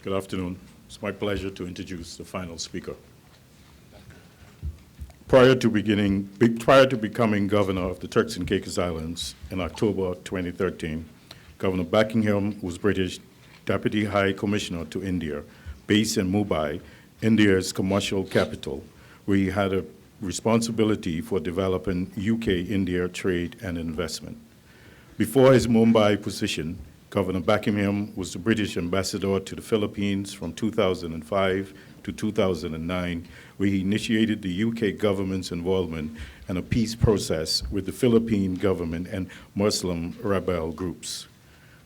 Good afternoon. It's my pleasure to introduce the final speaker. Prior to becoming governor of the Turks and Caicos Islands in October 2013, Governor Beckingham was British Deputy High Commissioner to India, based in Mumbai, India's commercial capital, where he had a responsibility for developing UK-India trade and investment. Before his Mumbai position, Governor Beckingham was the British ambassador to the Philippines from 2005 to 2009, where he initiated the UK government's involvement in a peace process with the Philippine government and Muslim rebel groups.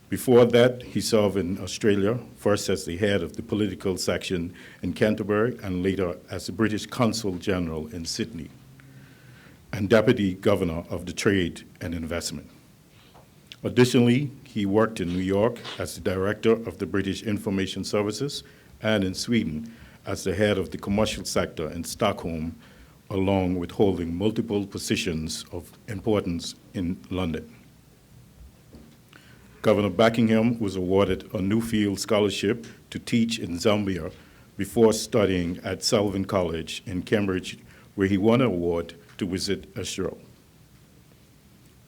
Before that, he served in Australia, first as the head of the political section in Canterbury and later as the British Consul General in Sydney and Deputy Governor of the Trade and Investment. Additionally, he worked in New York as the Director of the British Information Services and in Sweden as the head of the commercial sector in Stockholm, along with holding multiple positions of importance in London. Governor Beckingham was awarded a Newfield Scholarship to teach in Zambia before studying at Selwyn College in Cambridge, where he won an award to visit Israel.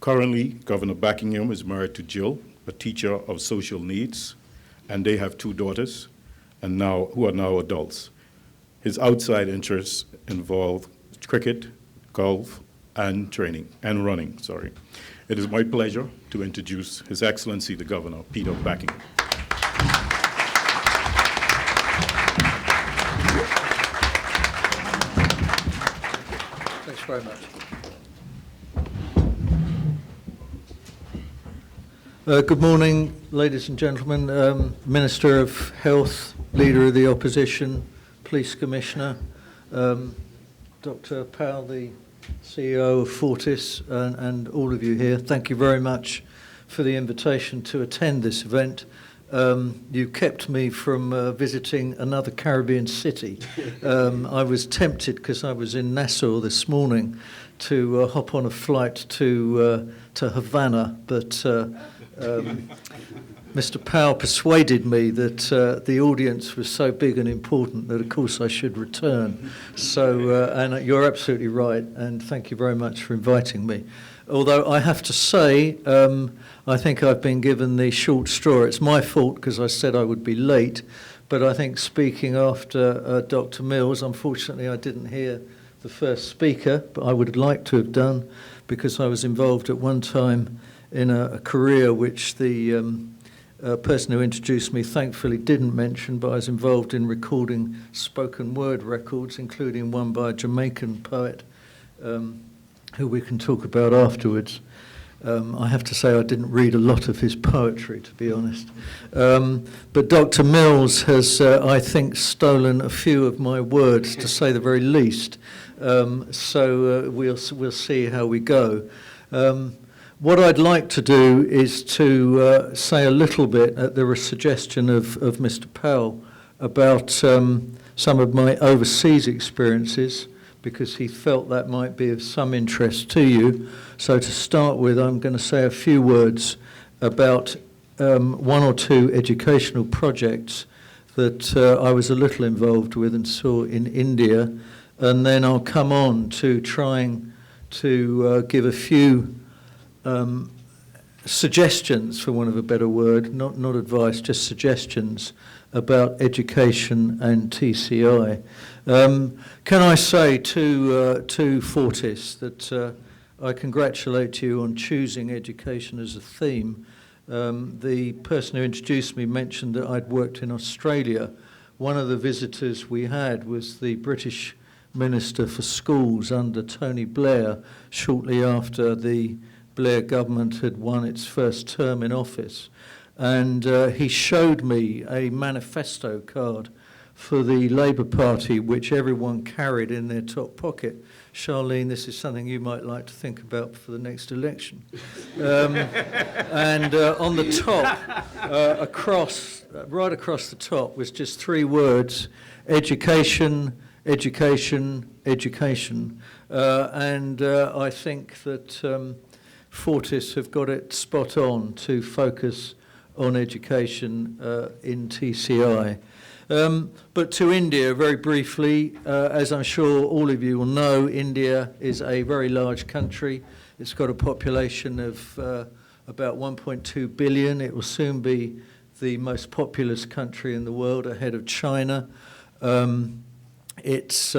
Currently, Governor Beckingham is married to Jill, a teacher of social needs, and they have 2 daughters who are now adults. His outside interests involve cricket, golf, and running. It is my pleasure to introduce His Excellency the Governor, Peter Beckingham. Thanks very much. Good morning, ladies and gentlemen. Minister of Health, Leader of the Opposition, Police Commissioner, Dr. Powell, the CEO of Fortis, and all of you here. Thank you very much for the invitation to attend this event. You kept me from visiting another Caribbean city. I was tempted, because I was in Nassau this morning, to hop on a flight to Havana, but Mr. Powell persuaded me that the audience was so big and important that, of course, I should return. So, and you're absolutely right, and thank you very much for inviting me. Although I have to say, I think I've been given the short straw. It's my fault because I said I would be late, but I think speaking after Dr. Mills, unfortunately I didn't hear the first speaker, but I would like to have done, because I was involved at one time in a career which the person who introduced me thankfully didn't mention, but I was involved in recording spoken word records, including one by a Jamaican poet who we can talk about afterwards. I have to say I didn't read a lot of his poetry, to be honest. But Dr. Mills has, I think, stolen a few of my words, to say the very least. So we'll see how we go. What I'd like to do is to say a little bit at the suggestion of Mr. Powell about some of my overseas experiences, because he felt that might be of some interest to you. So to start with, I'm going to say a few words about 1 or 2 educational projects that I was a little involved with and saw in India, and then I'll come on to trying to give a few suggestions, for want of a better word, not advice, just suggestions about education and TCI. Can I say to Fortis that I congratulate you on choosing education as a theme. The person who introduced me mentioned that I'd worked in Australia. One of the visitors we had was the British Minister for Schools under Tony Blair, shortly after the Blair government had won its first term in office. And he showed me a manifesto card for the Labour Party, which everyone carried in their top pocket. Charlene, this is something you might like to think about for the next election. And on the top, right across the top, was just 3 words: education, education, education. And I think that Fortis have got it spot on to focus on education in TCI. But to India, very briefly, as I'm sure all of you will know, India is a very large country. It's got a population of about 1.2 billion. It will soon be the most populous country in the world, ahead of China. It's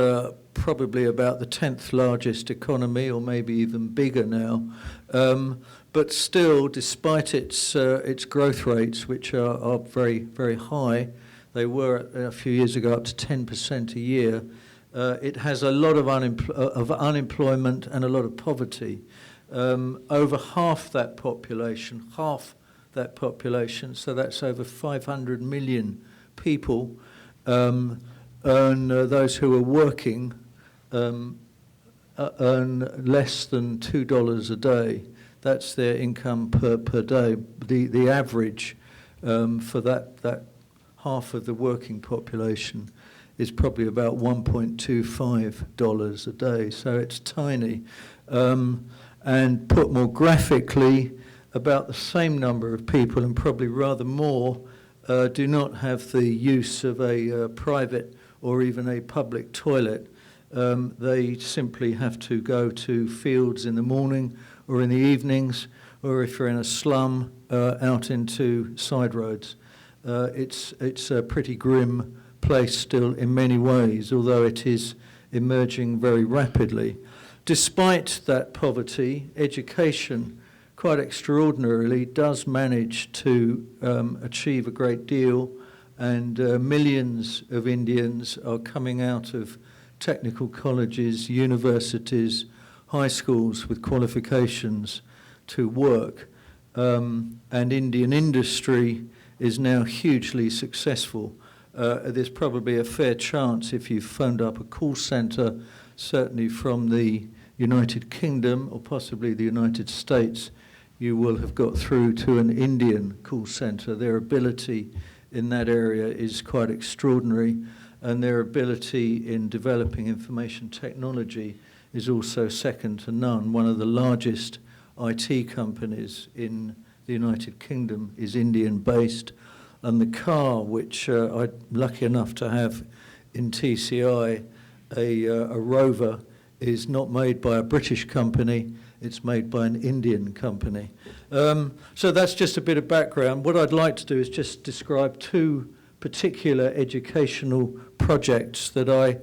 probably about the 10th largest economy, or maybe even bigger now. But still, despite its growth rates, which are very, very high, they were a few years ago up to 10% a year, it has a lot of unemployment and a lot of poverty. Over half that population, so that's over 500 million people, those who are working earn less than $2 a day. That's their income per day. The average for that half of the working population is probably about $1.25 a day, so it's tiny. And put more graphically, about the same number of people, and probably rather more, do not have the use of a private or even a public toilet. They simply have to go to fields in the morning or in the evenings, or if you're in a slum, out into side roads. It's a pretty grim place still in many ways, although it is emerging very rapidly. Despite that poverty, education, quite extraordinarily, does manage to achieve a great deal, and millions of Indians are coming out of technical colleges, universities, high schools with qualifications to work. And Indian industry is now hugely successful. There's probably a fair chance, if you've phoned up a call centre, certainly from the United Kingdom or possibly the United States, you will have got through to an Indian call centre. Their ability in that area is quite extraordinary, and their ability in developing information technology is also second to none. One of the largest IT companies in the United Kingdom is Indian-based, and the car, which I'm lucky enough to have in TCI, a Rover, is not made by a British company, it's made by an Indian company. So that's just a bit of background. What I'd like to do is just describe two particular educational projects that I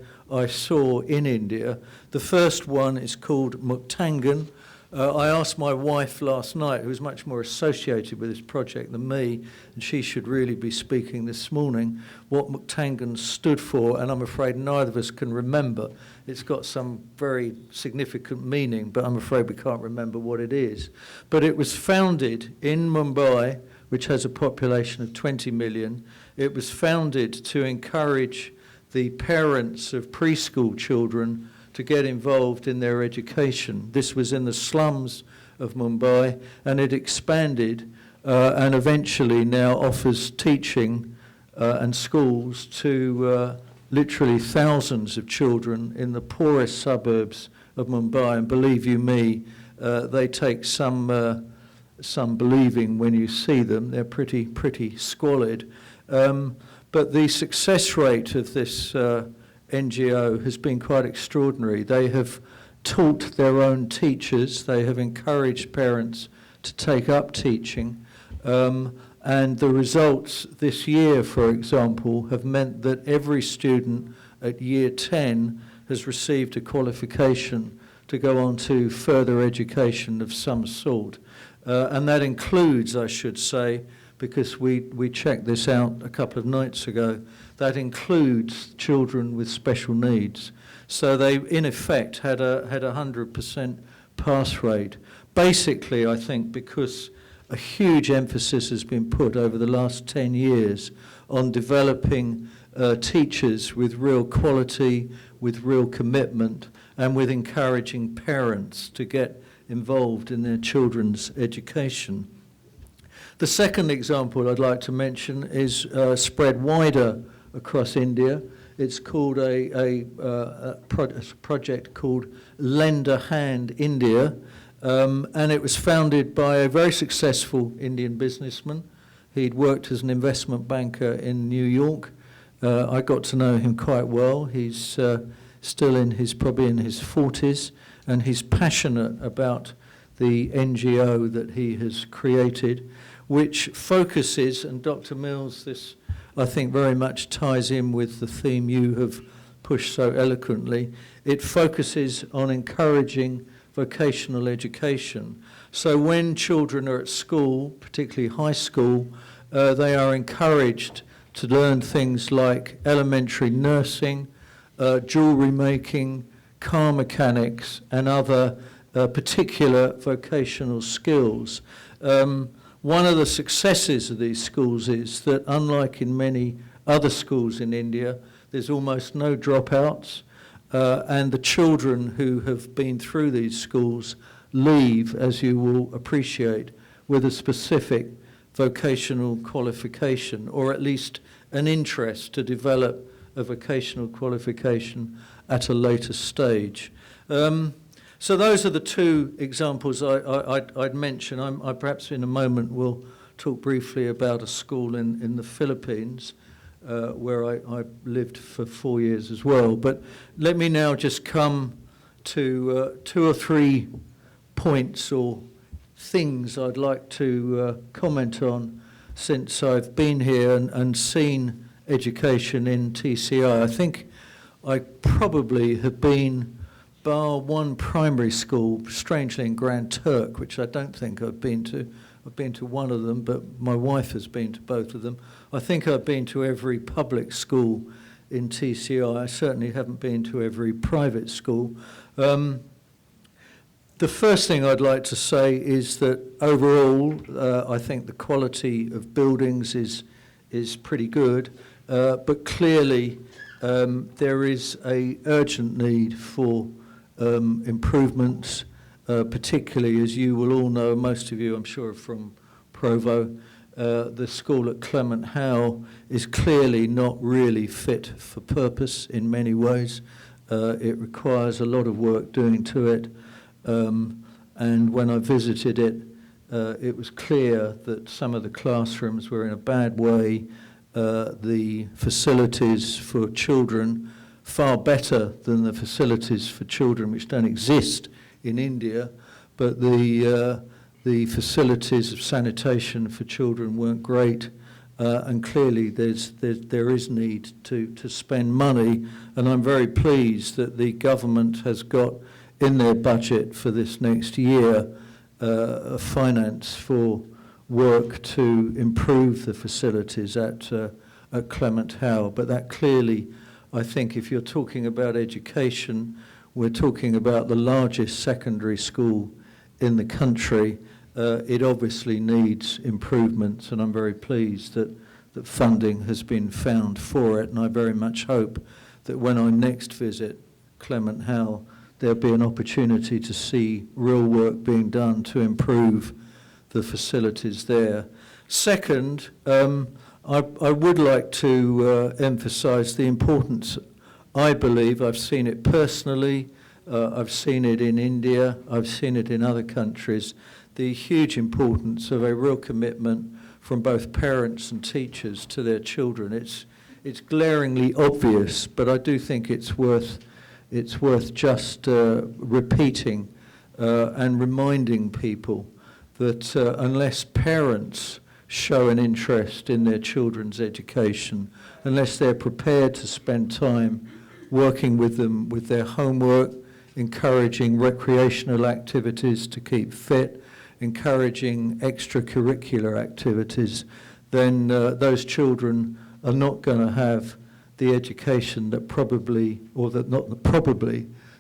saw in India. The first one is called Muktangan. I asked my wife last night, who's much more associated with this project than me, and she should really be speaking this morning, what Muktangan stood for, and I'm afraid neither of us can remember. It's got some very significant meaning, but I'm afraid we can't remember what it is. But it was founded in Mumbai, which has a population of 20 million. It was founded to encourage the parents of preschool children to get involved in their education. This was in the slums of Mumbai, and it expanded and eventually now offers teaching and schools to literally thousands of children in the poorest suburbs of Mumbai. And believe you me, they take some believing when you see them. They're pretty squalid. But the success rate of this NGO has been quite extraordinary. They have taught their own teachers. They have encouraged parents to take up teaching. And the results this year, for example, have meant that every student at year 10 has received a qualification to go on to further education of some sort. And that includes, I should say, because we checked this out a couple of nights ago, that includes children with special needs. So they, in effect, had a 100% pass rate. Basically, I think, because a huge emphasis has been put over the last 10 years on developing teachers with real quality, with real commitment, and with encouraging parents to get involved in their children's education. The second example I'd like to mention is spread wider across India. It's called a project called Lend a Hand India, and it was founded by a very successful Indian businessman He'd worked as an investment banker in New York. I got to know him quite well. He's still probably in his 40s, and he's passionate about the NGO that he has created, which focuses, and Dr. Mills, this I think very much ties in with the theme you have pushed so eloquently. It focuses on encouraging vocational education. So when children are at school, particularly high school, they are encouraged to learn things like elementary nursing, jewellery making, car mechanics, and other particular vocational skills. One of the successes of these schools is that, unlike in many other schools in India, there's almost no dropouts, and the children who have been through these schools leave, as you will appreciate, with a specific vocational qualification, or at least an interest to develop a vocational qualification at a later stage. So those are the two examples I'd mention. I perhaps in a moment will talk briefly about a school in the Philippines where I lived for 4 years as well. But let me now just come to 2 or 3 points or things I'd like to comment on since I've been here and seen education in TCI. I think I probably have been, bar one primary school, strangely in Grand Turk, which I don't think I've been to. I've been to one of them, but my wife has been to both of them. I think I've been to every public school in TCI. I certainly haven't been to every private school. The first thing I'd like to say is that overall, I think the quality of buildings is pretty good, but clearly there is an urgent need for improvements, particularly, as you will all know, most of you I'm sure are from Provo, the school at Clement Howe is clearly not really fit for purpose in many ways. It requires a lot of work doing to it, and when I visited it, it was clear that some of the classrooms were in a bad way. The facilities for children far better than the facilities for children which don't exist in India, but the facilities of sanitation for children weren't great, and clearly there is need to spend money, and I'm very pleased that the government has got in their budget for this next year a finance for work to improve the facilities at Clement Howe, but that clearly, I think if you're talking about education, we're talking about the largest secondary school in the country. It obviously needs improvements, and I'm very pleased that funding has been found for it, and I very much hope that when I next visit Clement Howe, there'll be an opportunity to see real work being done to improve the facilities there. Second, I would like to emphasise the importance, I believe, I've seen it personally, I've seen it in India, I've seen it in other countries, the huge importance of a real commitment from both parents and teachers to their children. It's glaringly obvious, but I do think it's worth just repeating and reminding people that unless parents show an interest in their children's education, unless they're prepared to spend time working with them with their homework, encouraging recreational activities to keep fit, encouraging extracurricular activities, then those children are not going to have the education that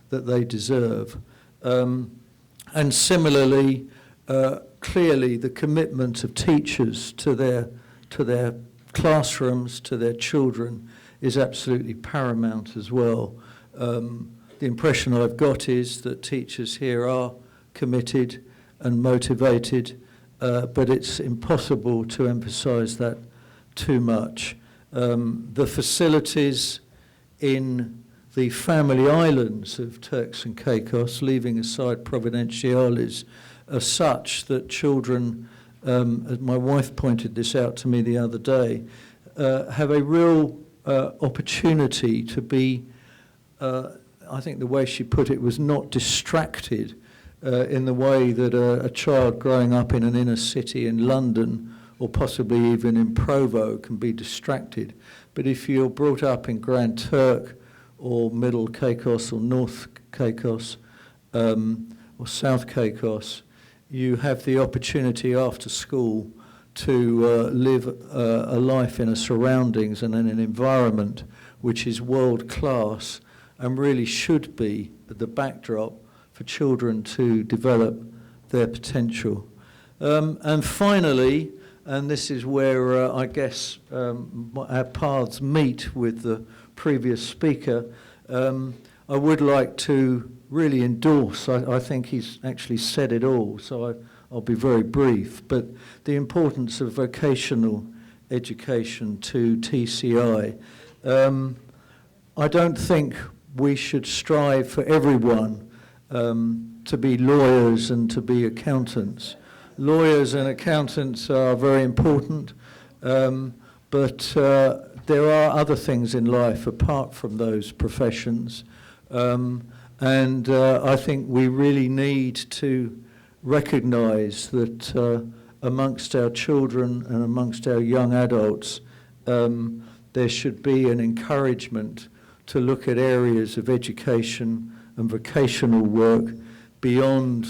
that they deserve. And similarly, clearly the commitment of teachers to their classrooms, to their children, is absolutely paramount as well. The impression I've got is that teachers here are committed and motivated, but it's impossible to emphasise that too much. The facilities in the family islands of Turks and Caicos, leaving aside Providenciales, are such that children as my wife pointed this out to me the other day, have a real opportunity to be, I think the way she put it was not distracted in the way that a child growing up in an inner city in London or possibly even in Provo can be distracted. But if you're brought up in Grand Turk or Middle Caicos or North Caicos or South Caicos, you have the opportunity after school to live a life in a surroundings and in an environment which is world class and really should be the backdrop for children to develop their potential. And finally, and this is where I guess our paths meet with the previous speaker, I would like to really endorse, I think he's actually said it all, so I'll be very brief, but the importance of vocational education to TCI. I don't think we should strive for everyone to be lawyers and to be accountants. Lawyers and accountants are very important, but there are other things in life apart from those professions. And I think we really need to recognise that amongst our children and amongst our young adults, there should be an encouragement to look at areas of education and vocational work beyond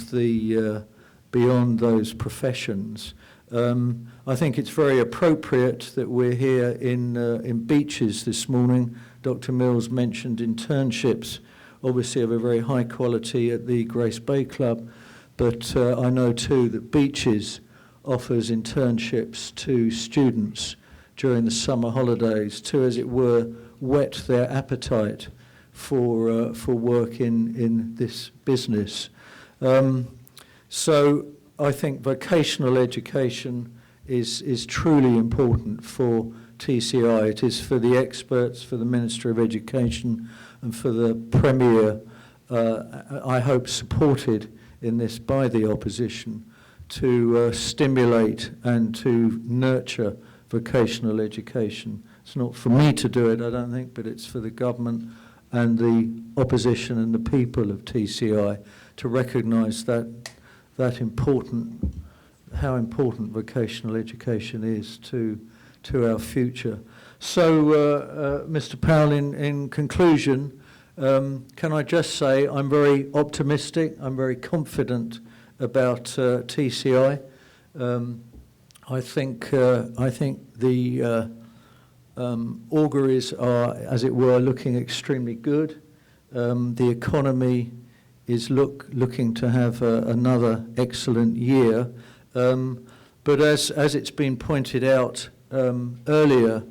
those professions. I think it's very appropriate that we're here in Beaches this morning. Dr. Mills mentioned internships, obviously of a very high quality at the Grace Bay Club, but I know too that Beaches offers internships to students during the summer holidays to, as it were, whet their appetite for work in this business. So I think vocational education is truly important for TCI. It is for the experts, for the Minister of Education and for the Premier, I hope supported in this by the opposition, to stimulate and to nurture vocational education. It's not for me to do it, I don't think, but it's for the government and the opposition and the people of TCI to recognise how important vocational education is to our future. So, Mr. Powell, in conclusion, can I just say I'm very optimistic, I'm very confident about TCI. I think the auguries are, as it were, looking extremely good. The economy is looking to have another excellent year. But as it's been pointed out earlier,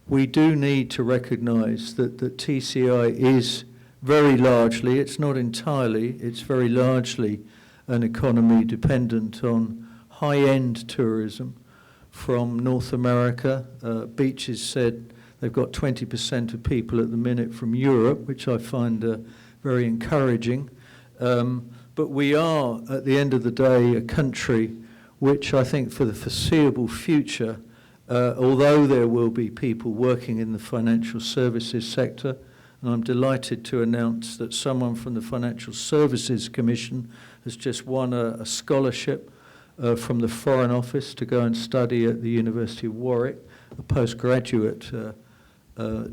we do need to recognise that TCI is very largely, it's not entirely, it's very largely an economy dependent on high-end tourism from North America. Beaches said they've got 20% of people at the minute from Europe, which I find very encouraging. But we are, at the end of the day, a country which I think for the foreseeable future, although there will be people working in the financial services sector, and I'm delighted to announce that someone from the Financial Services Commission has just won a scholarship from the Foreign Office to go and study at the University of Warwick, a postgraduate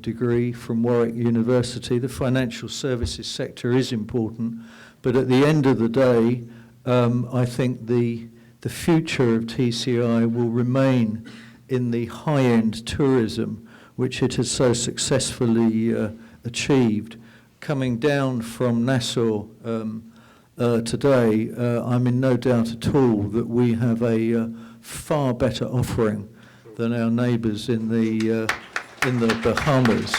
degree from Warwick University. The financial services sector is important, but at the end of the day, I think the future of TCI will remain in the high-end tourism, which it has so successfully achieved. Coming down from Nassau today, I'm in no doubt at all that we have a far better offering than our neighbours in the Bahamas.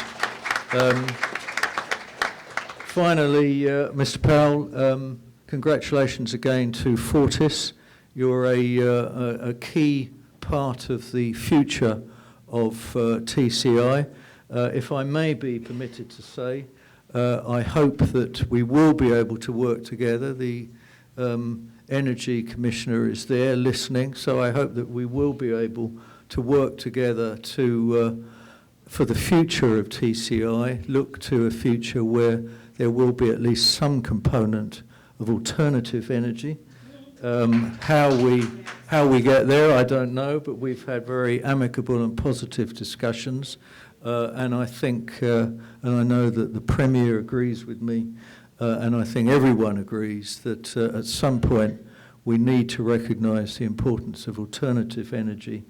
Finally, Mr. Powell, congratulations again to Fortis. You're a key part of the future of TCI. If I may be permitted to say, I hope that we will be able to work together. The Energy Commissioner is there listening, so I hope that we will be able to work together to, for the future of TCI, look to a future where there will be at least some component of alternative energy. How we get there, I don't know, but we've had very amicable and positive discussions, and I think, and I know that the Premier agrees with me, and I think everyone agrees that at some point we need to recognise the importance of alternative energy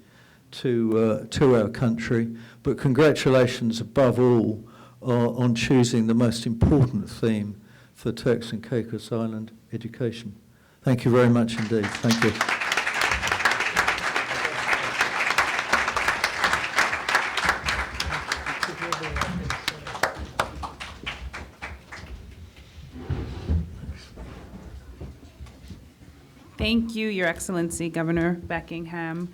to our country. But congratulations above all on choosing the most important theme for Turks and Caicos Island education. Thank you very much indeed. Thank you. Thank you, Your Excellency, Governor Beckingham.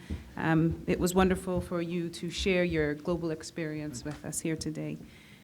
It was wonderful for you to share your global experience with us here today.